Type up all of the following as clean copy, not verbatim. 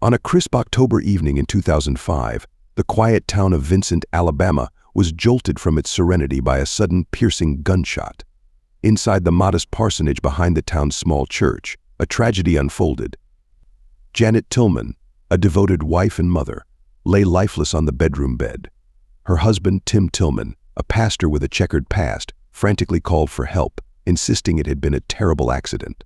On a crisp October evening in 2005, the quiet town of Vincent, Alabama, was jolted from its serenity by a sudden, piercing gunshot. Inside the modest parsonage behind the town's small church, a tragedy unfolded. Janet Tillman, a devoted wife and mother, lay lifeless on the bedroom bed. Her husband, Tim Tillman, a pastor with a checkered past, frantically called for help, insisting it had been a terrible accident.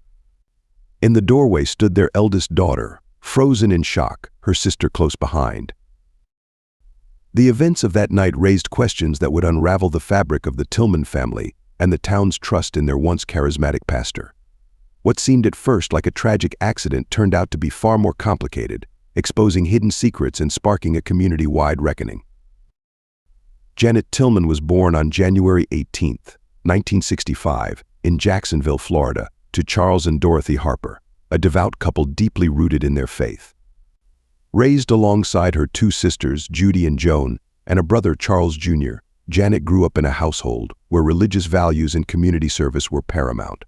In the doorway stood their eldest daughter, frozen in shock, her sister close behind. The events of that night raised questions that would unravel the fabric of the Tillman family and the town's trust in their once charismatic pastor. What seemed at first like a tragic accident turned out to be far more complicated, exposing hidden secrets and sparking a community-wide reckoning. Janet Tillman was born on January 18, 1965, in Jacksonville, Florida, to Charles and Dorothy Harper, a devout couple deeply rooted in their faith. Raised alongside her two sisters, Judy and Joan, and a brother, Charles Jr., Janet grew up in a household where religious values and community service were paramount.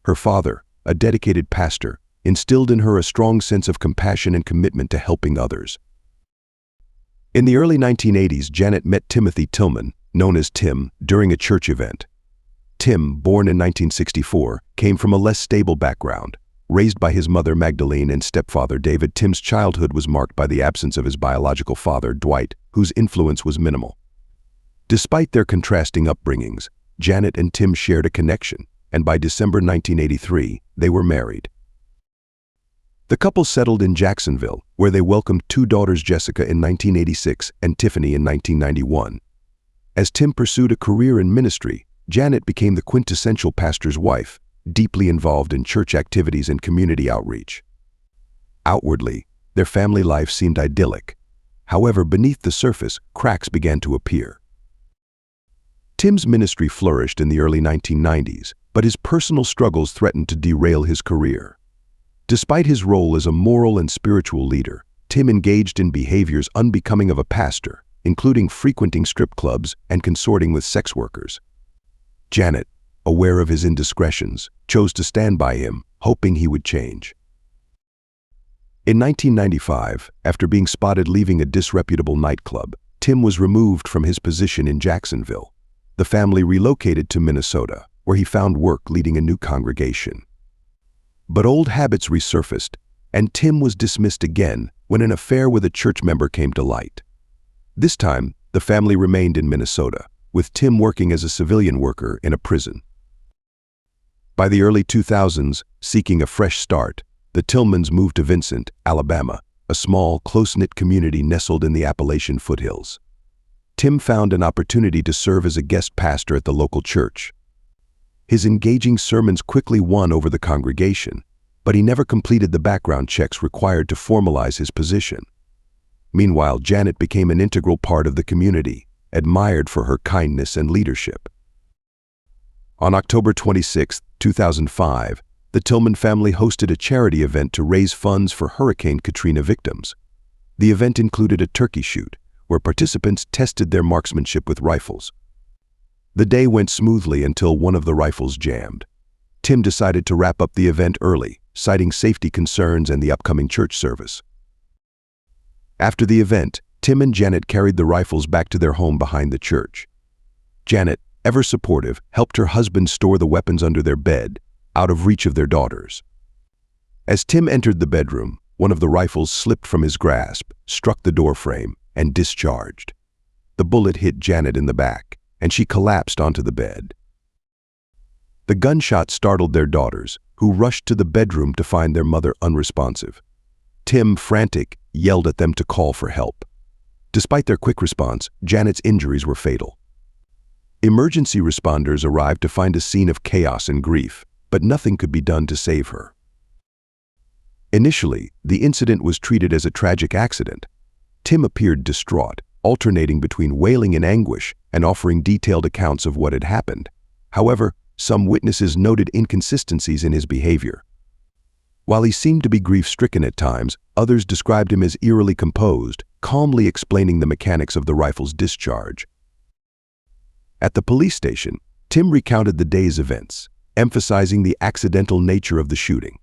Her father, a dedicated pastor, instilled in her a strong sense of compassion and commitment to helping others. In the early 1980s, Janet met Timothy Tillman, known as Tim, during a church event. Tim, born in 1964, came from a less stable background. Raised by his mother Magdalene and stepfather David, Tim's childhood was marked by the absence of his biological father, Dwight, whose influence was minimal. Despite their contrasting upbringings, Janet and Tim shared a connection, and by December 1983, they were married. The couple settled in Jacksonville, where they welcomed two daughters, Jessica in 1986 and Tiffany in 1991. As Tim pursued a career in ministry, Janet became the quintessential pastor's wife, deeply involved in church activities and community outreach. Outwardly, their family life seemed idyllic. However, beneath the surface, cracks began to appear. Tim's ministry flourished in the early 1990s, but his personal struggles threatened to derail his career. Despite his role as a moral and spiritual leader, Tim engaged in behaviors unbecoming of a pastor, including frequenting strip clubs and consorting with sex workers. Janet, aware of his indiscretions, chose to stand by him, hoping he would change. In 1995, after being spotted leaving a disreputable nightclub, Tim was removed from his position in Jacksonville. The family relocated to Minnesota, where he found work leading a new congregation. But old habits resurfaced, and Tim was dismissed again when an affair with a church member came to light. This time, the family remained in Minnesota, with Tim working as a civilian worker in a prison. By the early 2000s, seeking a fresh start, the Tillmans moved to Vincent, Alabama, a small, close-knit community nestled in the Appalachian foothills. Tim found an opportunity to serve as a guest pastor at the local church. His engaging sermons quickly won over the congregation, but he never completed the background checks required to formalize his position. Meanwhile, Janet became an integral part of the community, admired for her kindness and leadership. On October 26, 2005, the Tillman family hosted a charity event to raise funds for Hurricane Katrina victims. The event included a turkey shoot, where participants tested their marksmanship with rifles. The day went smoothly until one of the rifles jammed. Tim decided to wrap up the event early, citing safety concerns and the upcoming church service. After the event, Tim and Janet carried the rifles back to their home behind the church. Janet, ever supportive, helped her husband store the weapons under their bed, out of reach of their daughters. As Tim entered the bedroom, one of the rifles slipped from his grasp, struck the doorframe, and discharged. The bullet hit Janet in the back, and she collapsed onto the bed. The gunshot startled their daughters, who rushed to the bedroom to find their mother unresponsive. Tim, frantic, yelled at them to call for help. Despite their quick response, Janet's injuries were fatal. Emergency responders arrived to find a scene of chaos and grief, but nothing could be done to save her. Initially, the incident was treated as a tragic accident. Tim appeared distraught, alternating between wailing in anguish and offering detailed accounts of what had happened. However, some witnesses noted inconsistencies in his behavior. While he seemed to be grief-stricken at times, others described him as eerily composed, calmly explaining the mechanics of the rifle's discharge. At the police station, Tim recounted the day's events, emphasizing the accidental nature of the shooting.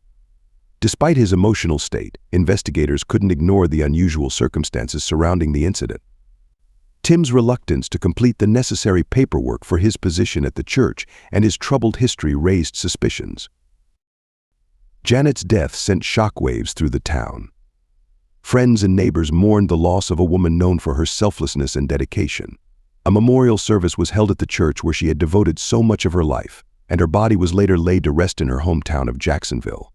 Despite his emotional state, investigators couldn't ignore the unusual circumstances surrounding the incident. Tim's reluctance to complete the necessary paperwork for his position at the church and his troubled history raised suspicions. Janet's death sent shockwaves through the town. Friends and neighbors mourned the loss of a woman known for her selflessness and dedication. A memorial service was held at the church where she had devoted so much of her life, and her body was later laid to rest in her hometown of Jacksonville.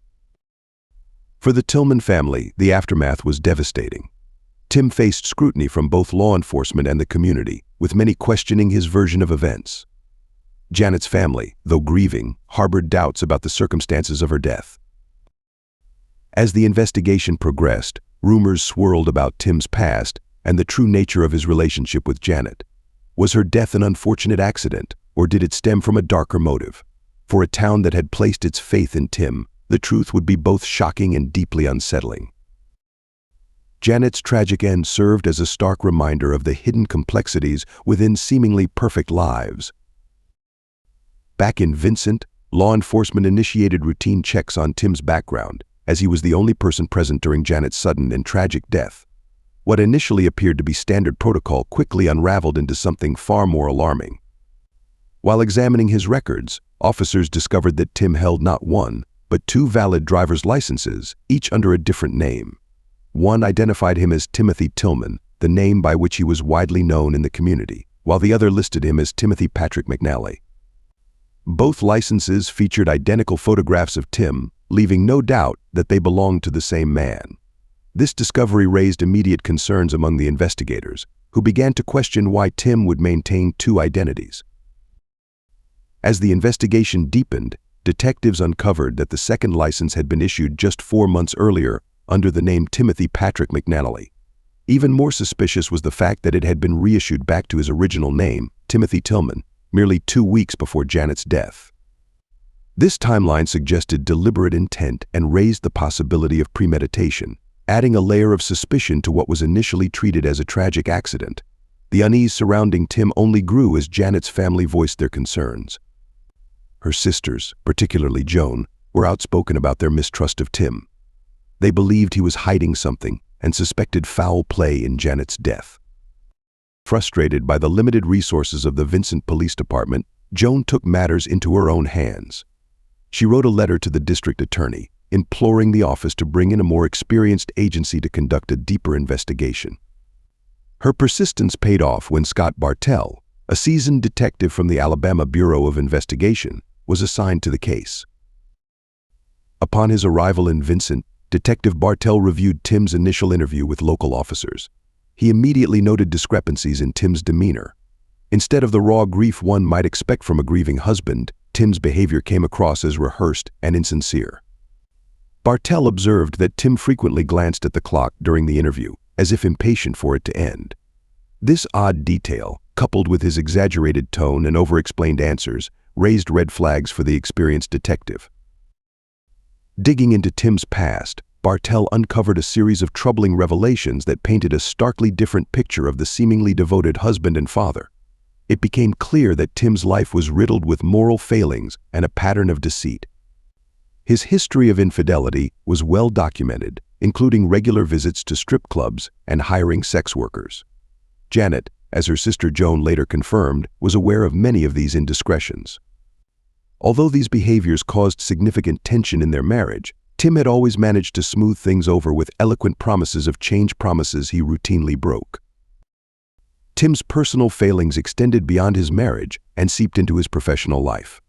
For the Tillman family, the aftermath was devastating. Tim faced scrutiny from both law enforcement and the community, with many questioning his version of events. Janet's family, though grieving, harbored doubts about the circumstances of her death. As the investigation progressed, rumors swirled about Tim's past and the true nature of his relationship with Janet. Was her death an unfortunate accident, or did it stem from a darker motive? For a town that had placed its faith in Tim, the truth would be both shocking and deeply unsettling. Janet's tragic end served as a stark reminder of the hidden complexities within seemingly perfect lives. Back in Vincent, law enforcement initiated routine checks on Tim's background, as he was the only person present during Janet's sudden and tragic death. What initially appeared to be standard protocol quickly unraveled into something far more alarming. While examining his records, officers discovered that Tim held not one, but two valid driver's licenses, each under a different name. One identified him as Timothy Tillman, the name by which he was widely known in the community, while the other listed him as Timothy Patrick McNally. Both licenses featured identical photographs of Tim, leaving no doubt that they belonged to the same man. This discovery raised immediate concerns among the investigators, who began to question why Tim would maintain two identities. As the investigation deepened, detectives uncovered that the second license had been issued just 4 months earlier under the name Timothy Patrick McNally. Even more suspicious was the fact that it had been reissued back to his original name, Timothy Tillman, merely 2 weeks before Janet's death. This timeline suggested deliberate intent and raised the possibility of premeditation, adding a layer of suspicion to what was initially treated as a tragic accident. The unease surrounding Tim only grew as Janet's family voiced their concerns. Her sisters, particularly Joan, were outspoken about their mistrust of Tim. They believed he was hiding something and suspected foul play in Janet's death. Frustrated by the limited resources of the Vincent Police Department, Joan took matters into her own hands. She wrote a letter to the district attorney, imploring the office to bring in a more experienced agency to conduct a deeper investigation. Her persistence paid off when Scott Bartell, a seasoned detective from the Alabama Bureau of Investigation, was assigned to the case. Upon his arrival in Vincent, Detective Bartell reviewed Tim's initial interview with local officers. He immediately noted discrepancies in Tim's demeanor. Instead of the raw grief one might expect from a grieving husband, Tim's behavior came across as rehearsed and insincere. Bartell observed that Tim frequently glanced at the clock during the interview, as if impatient for it to end. This odd detail, coupled with his exaggerated tone and over-explained answers, raised red flags for the experienced detective. Digging into Tim's past, Bartell uncovered a series of troubling revelations that painted a starkly different picture of the seemingly devoted husband and father. It became clear that Tim's life was riddled with moral failings and a pattern of deceit. His history of infidelity was well documented, including regular visits to strip clubs and hiring sex workers. Janet, as her sister Joan later confirmed, was aware of many of these indiscretions. Although these behaviors caused significant tension in their marriage, Tim had always managed to smooth things over with eloquent promises of change, promises he routinely broke. Tim's personal failings extended beyond his marriage and seeped into his professional life.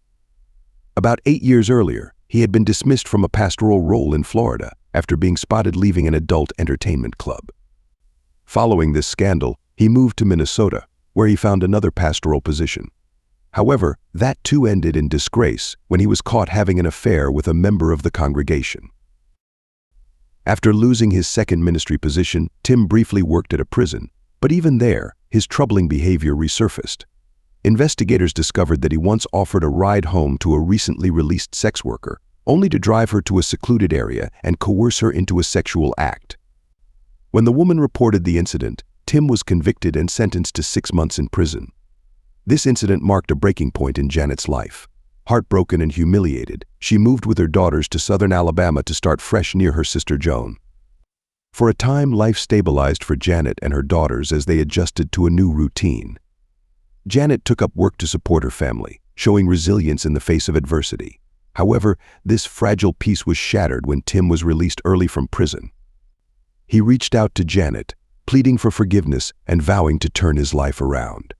About 8 years earlier, he had been dismissed from a pastoral role in Florida after being spotted leaving an adult entertainment club. Following this scandal, he moved to Minnesota, where he found another pastoral position. However, that too ended in disgrace when he was caught having an affair with a member of the congregation. After losing his second ministry position, Tim briefly worked at a prison, but even there, his troubling behavior resurfaced. Investigators discovered that he once offered a ride home to a recently released sex worker, only to drive her to a secluded area and coerce her into a sexual act. When the woman reported the incident, Tim was convicted and sentenced to 6 months in prison. This incident marked a breaking point in Janet's life. Heartbroken and humiliated, she moved with her daughters to southern Alabama to start fresh near her sister Joan. For a time, life stabilized for Janet and her daughters as they adjusted to a new routine. Janet took up work to support her family, showing resilience in the face of adversity. However, this fragile peace was shattered when Tim was released early from prison. He reached out to Janet, pleading for forgiveness and vowing to turn his life around.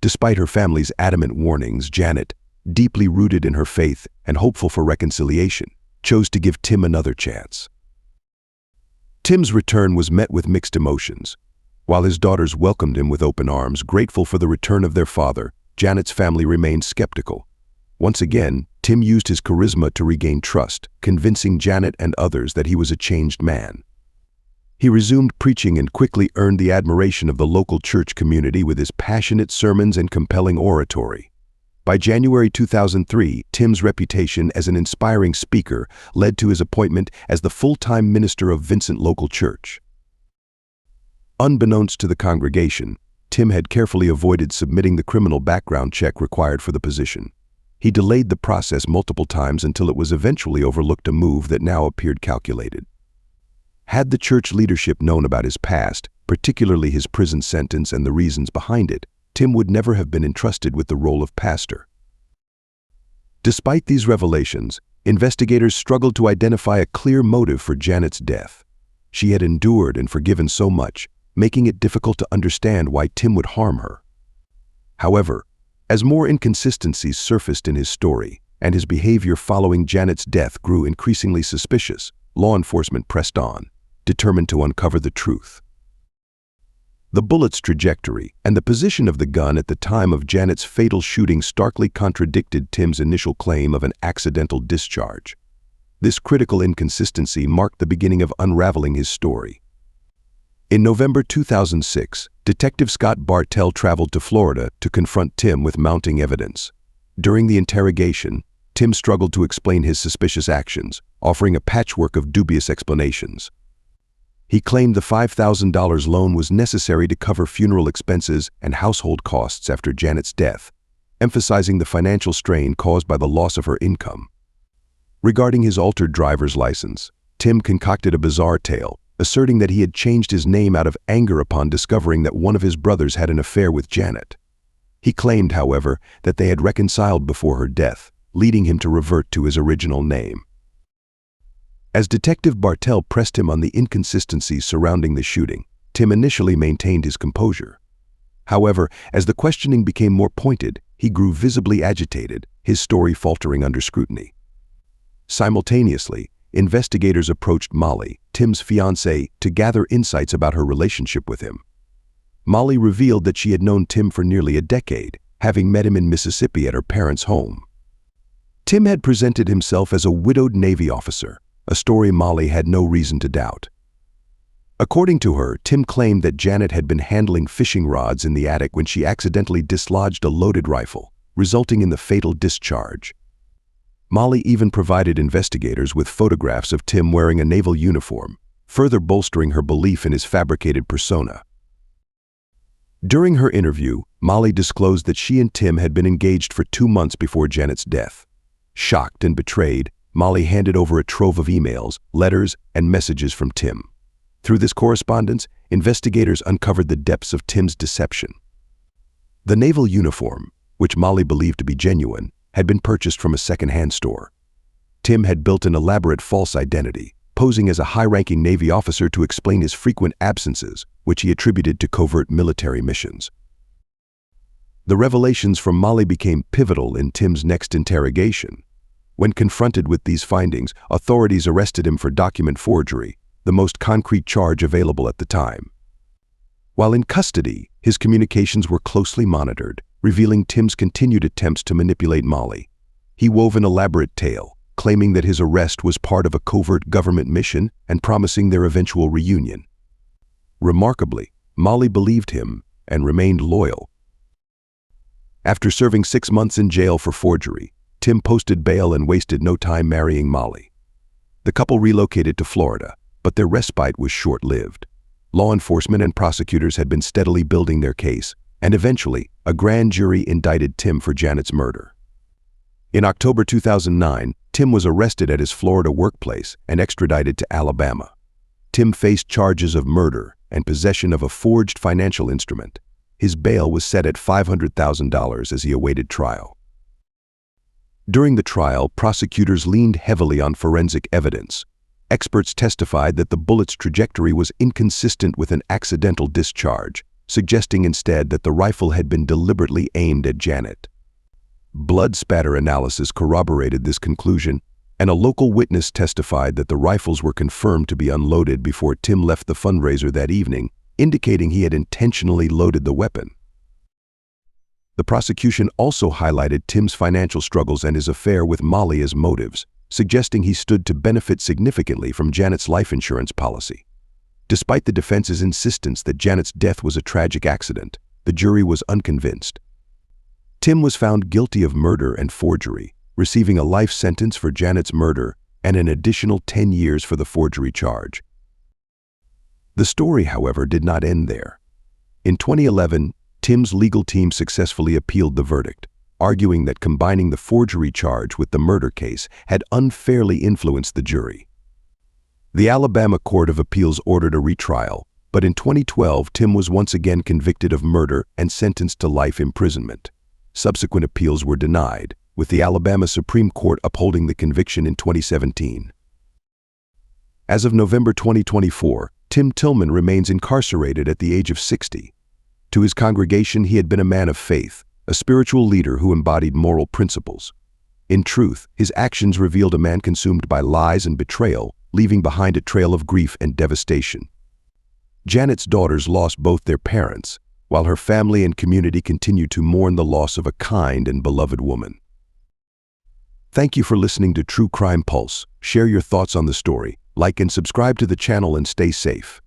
Despite her family's adamant warnings, Janet, deeply rooted in her faith and hopeful for reconciliation, chose to give Tim another chance. Tim's return was met with mixed emotions. While his daughters welcomed him with open arms, grateful for the return of their father, Janet's family remained skeptical. Once again, Tim used his charisma to regain trust, convincing Janet and others that he was a changed man. He resumed preaching and quickly earned the admiration of the local church community with his passionate sermons and compelling oratory. By January 2003, Tim's reputation as an inspiring speaker led to his appointment as the full-time minister of Vincent local church. Unbeknownst to the congregation, Tim had carefully avoided submitting the criminal background check required for the position. He delayed the process multiple times until it was eventually overlooked, a move that now appeared calculated. Had the church leadership known about his past, particularly his prison sentence and the reasons behind it, Tim would never have been entrusted with the role of pastor. Despite these revelations, investigators struggled to identify a clear motive for Janet's death. She had endured and forgiven so much, making it difficult to understand why Tim would harm her. However, as more inconsistencies surfaced in his story and his behavior following Janet's death grew increasingly suspicious, law enforcement pressed on, determined to uncover the truth. The bullet's trajectory and the position of the gun at the time of Janet's fatal shooting starkly contradicted Tim's initial claim of an accidental discharge. This critical inconsistency marked the beginning of unraveling his story. In November 2006, Detective Scott Bartell traveled to Florida to confront Tim with mounting evidence. During the interrogation, Tim struggled to explain his suspicious actions, offering a patchwork of dubious explanations. He claimed the $5,000 loan was necessary to cover funeral expenses and household costs after Janet's death, emphasizing the financial strain caused by the loss of her income. Regarding his altered driver's license, Tim concocted a bizarre tale, asserting that he had changed his name out of anger upon discovering that one of his brothers had an affair with Janet. He claimed, however, that they had reconciled before her death, leading him to revert to his original name. As Detective Bartell pressed him on the inconsistencies surrounding the shooting, Tim initially maintained his composure. However, as the questioning became more pointed, he grew visibly agitated, his story faltering under scrutiny. Simultaneously, investigators approached Molly, Tim's fiancée, to gather insights about her relationship with him. Molly revealed that she had known Tim for nearly a decade, having met him in Mississippi at her parents' home. Tim had presented himself as a widowed Navy officer, a story Molly had no reason to doubt. According to her, Tim claimed that Janet had been handling fishing rods in the attic when she accidentally dislodged a loaded rifle, resulting in the fatal discharge. Molly even provided investigators with photographs of Tim wearing a naval uniform, further bolstering her belief in his fabricated persona. During her interview, Molly disclosed that she and Tim had been engaged for 2 months before Janet's death. Shocked and betrayed, Molly handed over a trove of emails, letters, and messages from Tim. Through this correspondence, investigators uncovered the depths of Tim's deception. The naval uniform, which Molly believed to be genuine, had been purchased from a second-hand store. Tim had built an elaborate false identity, posing as a high-ranking Navy officer to explain his frequent absences, which he attributed to covert military missions. The revelations from Molly became pivotal in Tim's next interrogation. When confronted with these findings, authorities arrested him for document forgery, the most concrete charge available at the time. While in custody, his communications were closely monitored, revealing Tim's continued attempts to manipulate Molly. He wove an elaborate tale, claiming that his arrest was part of a covert government mission and promising their eventual reunion. Remarkably, Molly believed him and remained loyal. After serving 6 months in jail for forgery, Tim posted bail and wasted no time marrying Molly. The couple relocated to Florida, but their respite was short-lived. Law enforcement and prosecutors had been steadily building their case, and eventually, a grand jury indicted Tim for Janet's murder. In October 2009, Tim was arrested at his Florida workplace and extradited to Alabama. Tim faced charges of murder and possession of a forged financial instrument. His bail was set at $500,000 as he awaited trial. During the trial, prosecutors leaned heavily on forensic evidence. Experts testified that the bullet's trajectory was inconsistent with an accidental discharge, suggesting instead that the rifle had been deliberately aimed at Janet. Blood spatter analysis corroborated this conclusion, and a local witness testified that the rifles were confirmed to be unloaded before Tim left the fundraiser that evening, indicating he had intentionally loaded the weapon. The prosecution also highlighted Tim's financial struggles and his affair with Molly as motives, suggesting he stood to benefit significantly from Janet's life insurance policy. Despite the defense's insistence that Janet's death was a tragic accident, the jury was unconvinced. Tim was found guilty of murder and forgery, receiving a life sentence for Janet's murder and an additional 10 years for the forgery charge. The story, however, did not end there. In 2011, Tim's legal team successfully appealed the verdict, arguing that combining the forgery charge with the murder case had unfairly influenced the jury. The Alabama Court of Appeals ordered a retrial, but in 2012, Tim was once again convicted of murder and sentenced to life imprisonment. Subsequent appeals were denied, with the Alabama Supreme Court upholding the conviction in 2017. As of November 2024, Tim Tillman remains incarcerated at the age of 60. To his congregation, he had been a man of faith, a spiritual leader who embodied moral principles. In truth, his actions revealed a man consumed by lies and betrayal, leaving behind a trail of grief and devastation. Janet's daughters lost both their parents, while her family and community continued to mourn the loss of a kind and beloved woman. Thank you for listening to True Crime Pulse. Share your thoughts on the story, like and subscribe to the channel, and stay safe.